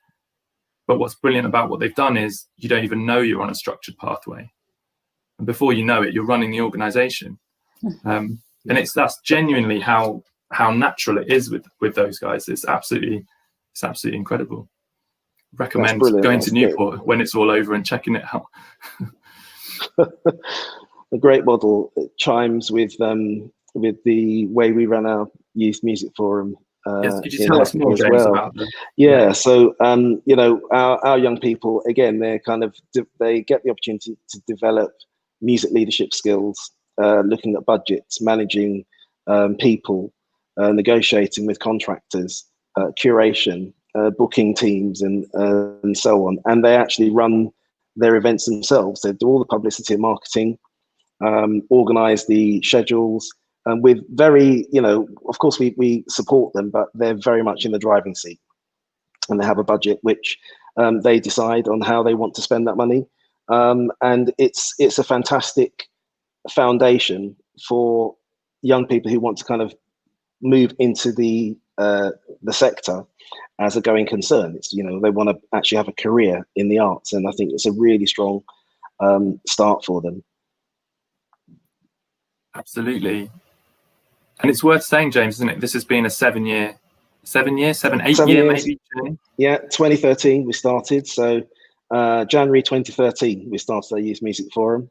But what's brilliant about what they've done is you don't even know you're on a structured pathway. And before you know it, you're running the organization. And that's genuinely how natural it is with those guys. It's absolutely incredible. Recommend going to Newport when it's all over and checking it out. A great model. It chimes with the way we run our youth music forum. Yes, could you tell us more, James, about that? Yeah, so our young people, again, they get the opportunity to develop music leadership skills, looking at budgets, managing people, negotiating with contractors, curation, booking teams, and so on. And they actually run their events themselves. They do all the publicity and marketing, organize the schedules. With very, of course, we support them, but they're very much in the driving seat, and they have a budget which they decide on how they want to spend that money. And it's a fantastic foundation for young people who want to kind of move into the sector as a going concern. It's they want to actually have a career in the arts, and I think it's a really strong start for them. Absolutely. And it's worth saying, James, isn't it? This has been a 7 year maybe. Yeah, 2013 we started. So January 2013 we started our Youth Music Forum,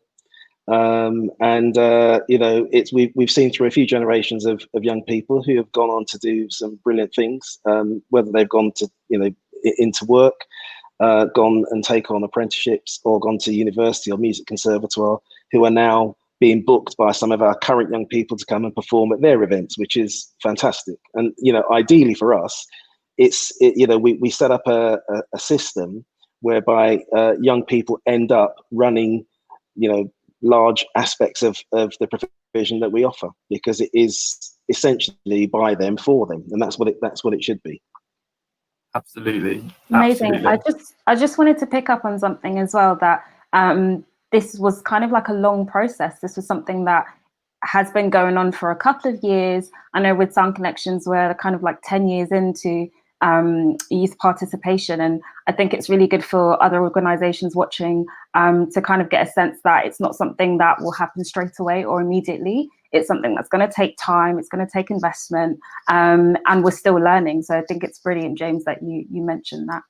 and we've seen through a few generations of young people who have gone on to do some brilliant things. Whether they've gone to into work, gone and take on apprenticeships, or gone to university or music conservatoire, who are now being booked by some of our current young people to come and perform at their events, which is fantastic. And, you know, ideally for us, we set up a system whereby young people end up running, you know, large aspects of the provision that we offer, because it is essentially by them for them, and that's what it should be. Absolutely. Amazing. Absolutely. I just wanted to pick up on something as well, that this was kind of like a long process. This was something that has been going on for a couple of years. I know with Sound Connections, we're kind of like 10 years into youth participation, and I think it's really good for other organizations watching to kind of get a sense that it's not something that will happen straight away or immediately. It's something that's going to take time, it's going to take investment, and we're still learning. So I think it's brilliant, James, that you mentioned that.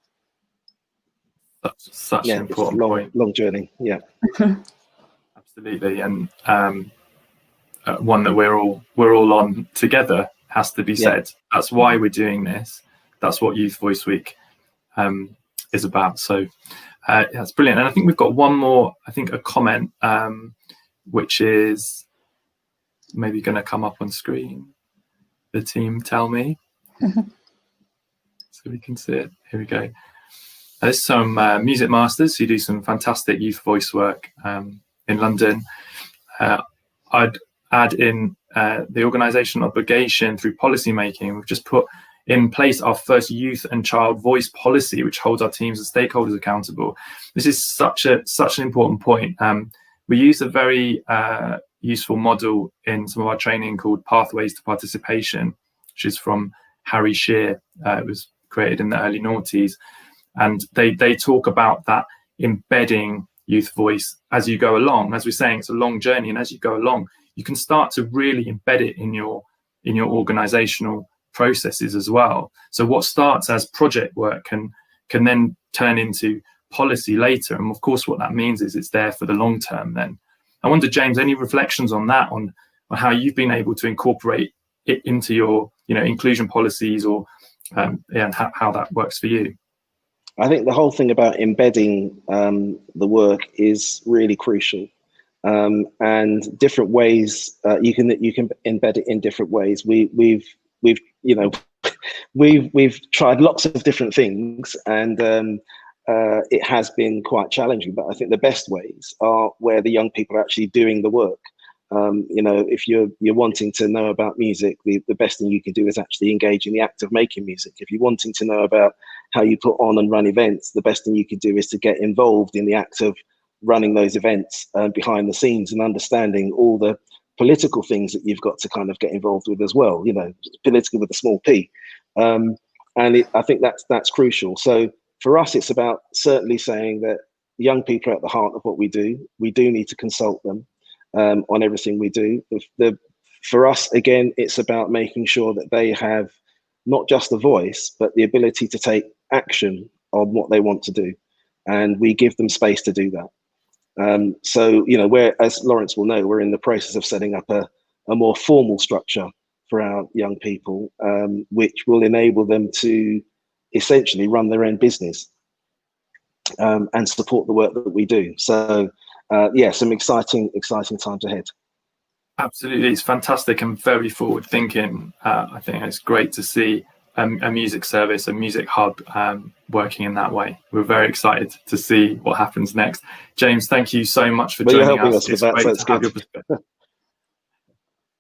That's such an important point. Long journey. Yeah. Absolutely. And one that we're all on together, has to be said. That's why we're doing this. That's what Youth Voice Week is about. So that's brilliant. And I think we've got one more, I think a comment, which is maybe going to come up on screen. The team tell me. So we can see it. Here we go. There's some music masters who do some fantastic youth voice work in London. I'd add in the organisation obligation through policy making. We've just put in place our first youth and child voice policy, which holds our teams and stakeholders accountable. This is such an important point. We use a very useful model in some of our training called Pathways to Participation, which is from Harry Shearer. It was created in the early noughties. And they talk about that embedding youth voice as you go along. As we're saying, it's a long journey, and as you go along, you can start to really embed it in your organizational processes as well. So what starts as project work can then turn into policy later. And of course, what that means is it's there for the long term then. I wonder, James, any reflections on that, on how you've been able to incorporate it into your inclusion policies, or and how that works for you? I think the whole thing about embedding the work is really crucial, and different ways you can embed it in different ways. We've tried lots of different things, and it has been quite challenging. But I think the best ways are where the young people are actually doing the work. If you're wanting to know about music, the best thing you can do is actually engage in the act of making music. If you're wanting to know about how you put on and run events, the best thing you can do is to get involved in the act of running those events behind the scenes, and understanding all the political things that you've got to kind of get involved with as well, political with a small p. I think that's crucial. So for us, it's about certainly saying that young people are at the heart of what we do. We do need to consult them on everything we do. For us, again, it's about making sure that they have not just a voice, but the ability to take action on what they want to do. And we give them space to do that. So, we're, as Lawrence will know, we're in the process of setting up a more formal structure for our young people, which will enable them to essentially run their own business and support the work that we do. So, some exciting times ahead. Absolutely, it's fantastic and very forward thinking. I think it's great to see a music service, a music hub working in that way. We're very excited to see what happens next. James, thank you so much for joining us. It's great to have your perspective.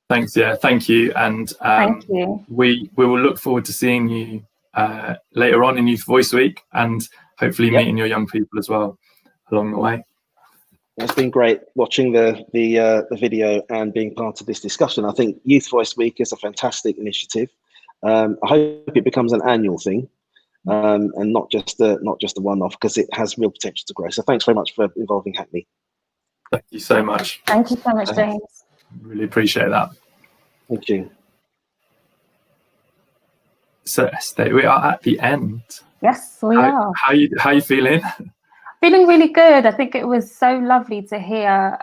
Thanks, thank you. And thank you. We will look forward to seeing you later on in Youth Voice Week, and hopefully meeting your young people as well along the way. It's been great watching the video and being part of this discussion. I think Youth Voice Week is a fantastic initiative. I hope it becomes an annual thing, and not just a one-off, because it has real potential to grow. So thanks very much for involving Hackney. Thank you so much. Thank you so much, James. Really appreciate that. Thank you. So Esther, we are at the end. Yes, we are. How you feeling? Feeling really good. I think it was so lovely to hear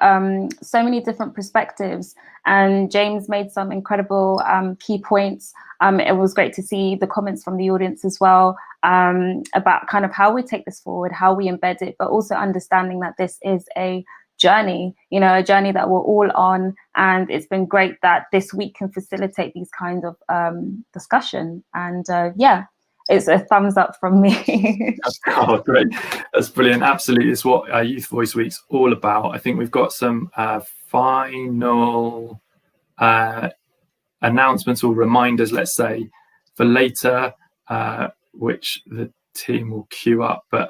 so many different perspectives, and James made some incredible key points. It was great to see the comments from the audience as well about kind of how we take this forward, how we embed it, but also understanding that this is a journey, you know, a journey that we're all on. And it's been great that this week can facilitate these kinds of discussion. And yeah, it's a thumbs up from me. Oh, great. That's brilliant. Absolutely. It's what Youth Voice Week's all about. I think we've got some final announcements or reminders, let's say, for later, which the team will queue up. But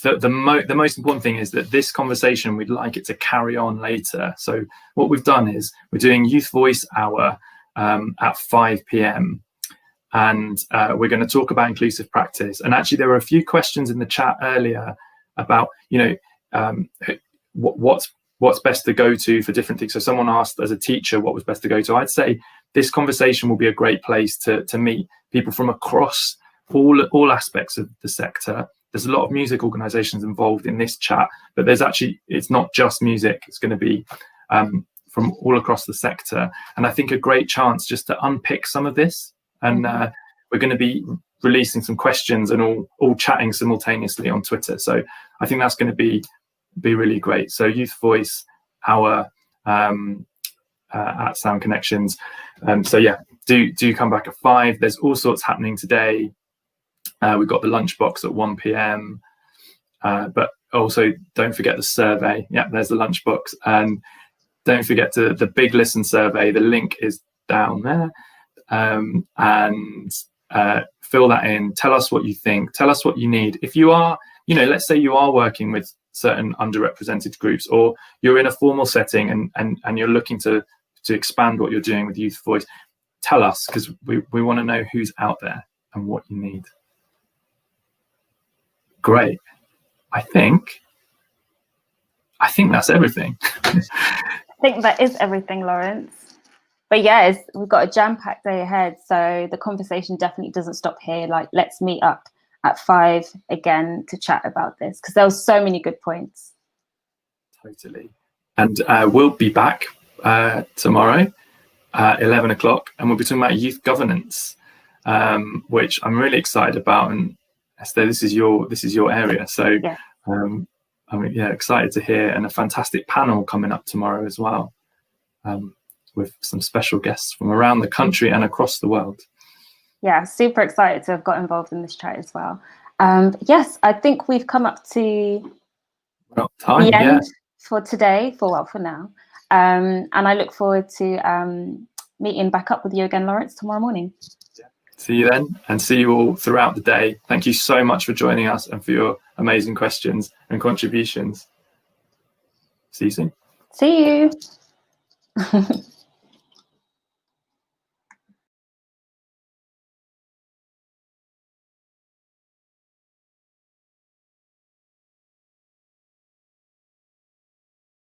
the most important thing is that this conversation, we'd like it to carry on later. So what we've done is we're doing Youth Voice Hour at 5 p.m. and we're going to talk about inclusive practice. And actually, there were a few questions in the chat earlier about, you know, what's best to go to for different things. So someone asked as a teacher what was best to go to. I'd say this conversation will be a great place to meet people from across all aspects of the sector. There's a lot of music organisations involved in this chat, but it's not just music. It's going to be from all across the sector. And I think a great chance just to unpick some of this. And we're going to be releasing some questions and all chatting simultaneously on Twitter. So I think that's going to be really great. So Youth Voice Hour at Sound Connections. So yeah, do come back at 5. There's all sorts happening today. We've got the lunchbox at 1 p.m. But also don't forget the survey. Yeah, there's the lunchbox. And don't forget the Big Listen survey. The link is down there. And fill that in. Tell us what you think. Tell us what you need. If you are, you know, let's say you are working with certain underrepresented groups, or you're in a formal setting and you're looking to expand what you're doing with Youth Voice, tell us, because we want to know who's out there and what you need. Great. I think that's everything. I think that is everything, Lawrence. But yeah, we've got a jam-packed day ahead, so the conversation definitely doesn't stop here. Like, let's meet up at 5 again to chat about this, because there were so many good points. Totally. And we'll be back tomorrow at 11 o'clock, and we'll be talking about youth governance, which I'm really excited about. And Esther, this is your area, so yeah. I'm excited to hear, and a fantastic panel coming up tomorrow as well, with some special guests from around the country and across the world. Yeah, super excited to have got involved in this chat as well. Yes, I think we've come up to time, the end for today, for now. And I look forward to meeting back up with you again, Lawrence, tomorrow morning. See you then, and see you all throughout the day. Thank you so much for joining us and for your amazing questions and contributions. See you soon. See you.